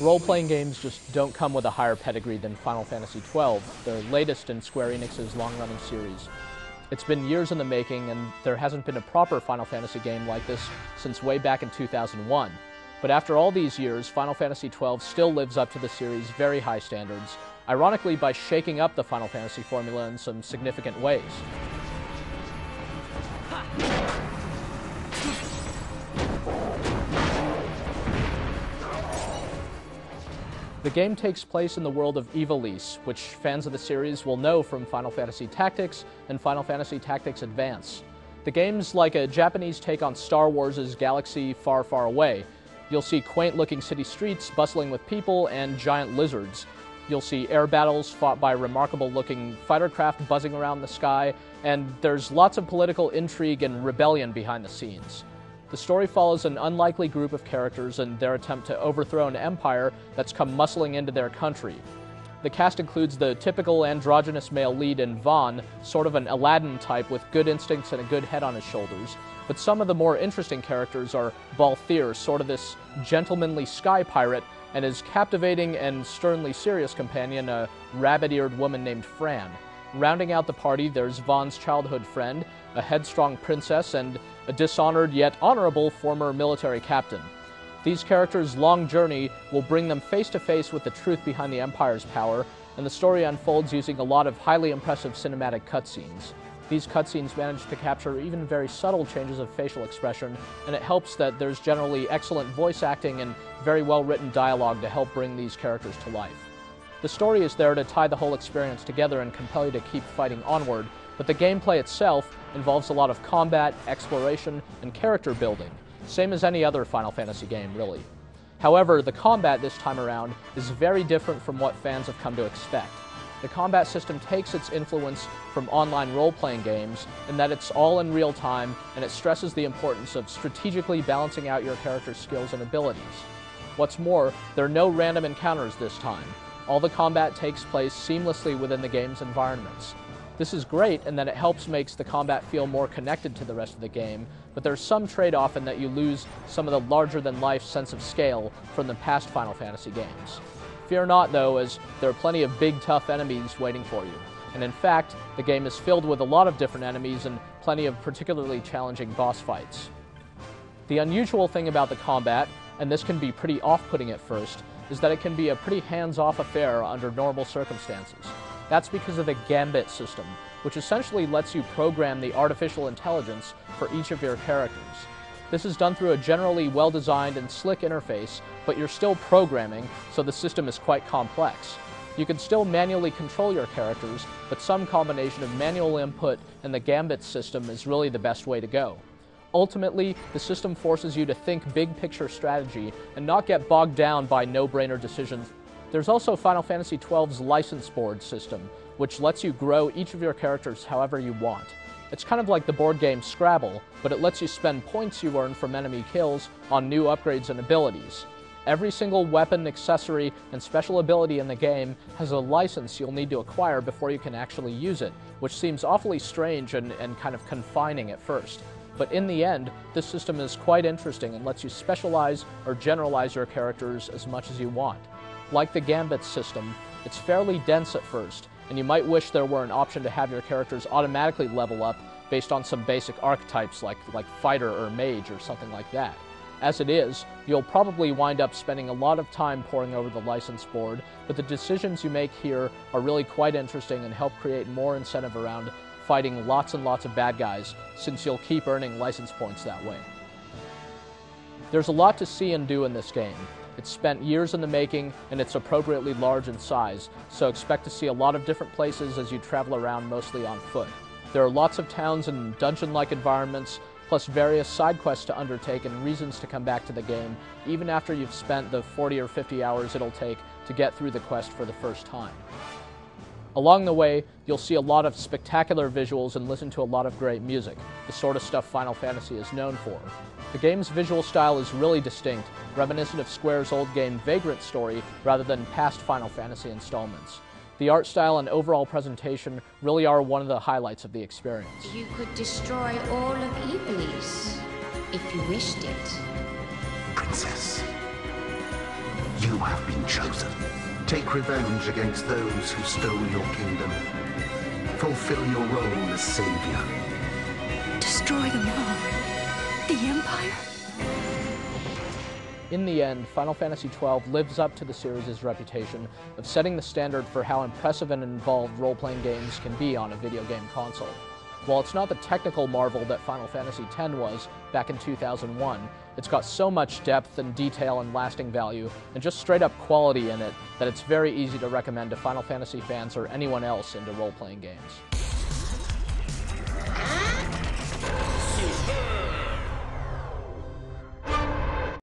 role-playing games just don't come with a higher pedigree than Final Fantasy XII, the latest in Square Enix's long-running series. It's been years in the making, and there hasn't been a proper Final Fantasy game like this since way back in 2001. But after all these years, Final Fantasy XII still lives up to the series' very high standards, ironically by shaking up the Final Fantasy formula in some significant ways. The game takes place in the world of Ivalice, which fans of the series will know from Final Fantasy Tactics and Final Fantasy Tactics Advance. The game's like a Japanese take on Star Wars' Galaxy Far, Far Away. You'll see quaint-looking city streets bustling with people and giant lizards. You'll see air battles fought by remarkable-looking fighter craft buzzing around the sky, and there's lots of political intrigue and rebellion behind the scenes. The story follows an unlikely group of characters and their attempt to overthrow an empire that's come muscling into their country. The cast includes the typical androgynous male lead in Vaughn, sort of an Aladdin type with good instincts and a good head on his shoulders, but some of the more interesting characters are Balthier, sort of this gentlemanly sky pirate, and his captivating and sternly serious companion, a rabbit-eared woman named Fran. Rounding out the party, there's Vaughn's childhood friend, a headstrong princess, and a dishonored yet honorable former military captain. These characters' long journey will bring them face to face with the truth behind the Empire's power, and the story unfolds using a lot of highly impressive cinematic cutscenes. These cutscenes manage to capture even very subtle changes of facial expression, and it helps that there's generally excellent voice acting and very well-written dialogue to help bring these characters to life. The story is there to tie the whole experience together and compel you to keep fighting onward, but the gameplay itself involves a lot of combat, exploration, and character building, same as any other Final Fantasy game, really. However, the combat this time around is very different from what fans have come to expect. The combat system takes its influence from online role-playing games in that it's all in real time, and it stresses the importance of strategically balancing out your character's skills and abilities. What's more, there are no random encounters this time. All the combat takes place seamlessly within the game's environments. This is great in that it helps makes the combat feel more connected to the rest of the game, but there's some trade-off in that you lose some of the larger-than-life sense of scale from the past Final Fantasy games. Fear not, though, as there are plenty of big, tough enemies waiting for you. And in fact, the game is filled with a lot of different enemies and plenty of particularly challenging boss fights. The unusual thing about the combat, and this can be pretty off-putting at first, is that it can be a pretty hands-off affair under normal circumstances. That's because of the Gambit system, which essentially lets you program the artificial intelligence for each of your characters. This is done through a generally well-designed and slick interface, but you're still programming, so the system is quite complex. You can still manually control your characters, but some combination of manual input and the Gambit system is really the best way to go. Ultimately, the system forces you to think big-picture strategy and not get bogged down by no-brainer decisions. There's also Final Fantasy XII's license board system, which lets you grow each of your characters however you want. It's kind of like the board game Scrabble, but it lets you spend points you earn from enemy kills on new upgrades and abilities. Every single weapon, accessory, and special ability in the game has a license you'll need to acquire before you can actually use it, which seems awfully strange and kind of confining at first. But in the end, this system is quite interesting and lets you specialize or generalize your characters as much as you want. Like the Gambit system, it's fairly dense at first, and you might wish there were an option to have your characters automatically level up based on some basic archetypes like fighter or mage or something like that. As it is, you'll probably wind up spending a lot of time poring over the license board, but the decisions you make here are really quite interesting and help create more incentive around fighting lots and lots of bad guys, since you'll keep earning license points that way. There's a lot to see and do in this game. It's spent years in the making, and it's appropriately large in size, so expect to see a lot of different places as you travel around mostly on foot. There are lots of towns and dungeon-like environments, plus various side quests to undertake and reasons to come back to the game, even after you've spent the 40 or 50 hours it'll take to get through the quest for the first time. Along the way, you'll see a lot of spectacular visuals and listen to a lot of great music, the sort of stuff Final Fantasy is known for. The game's visual style is really distinct, reminiscent of Square's old game Vagrant Story rather than past Final Fantasy installments. The art style and overall presentation really are one of the highlights of the experience. You could destroy all of Ivalice, if you wished it. Princess, you You have been chosen. Take revenge against those who stole your kingdom. Fulfill your role as savior. Destroy them all. The Empire? In the end, Final Fantasy XII lives up to the series' reputation of setting the standard for how impressive and involved role-playing games can be on a video game console. While it's not the technical marvel that Final Fantasy X was back in 2001, it's got so much depth and detail and lasting value, and just straight-up quality in it, that it's very easy to recommend to Final Fantasy fans or anyone else into role-playing games.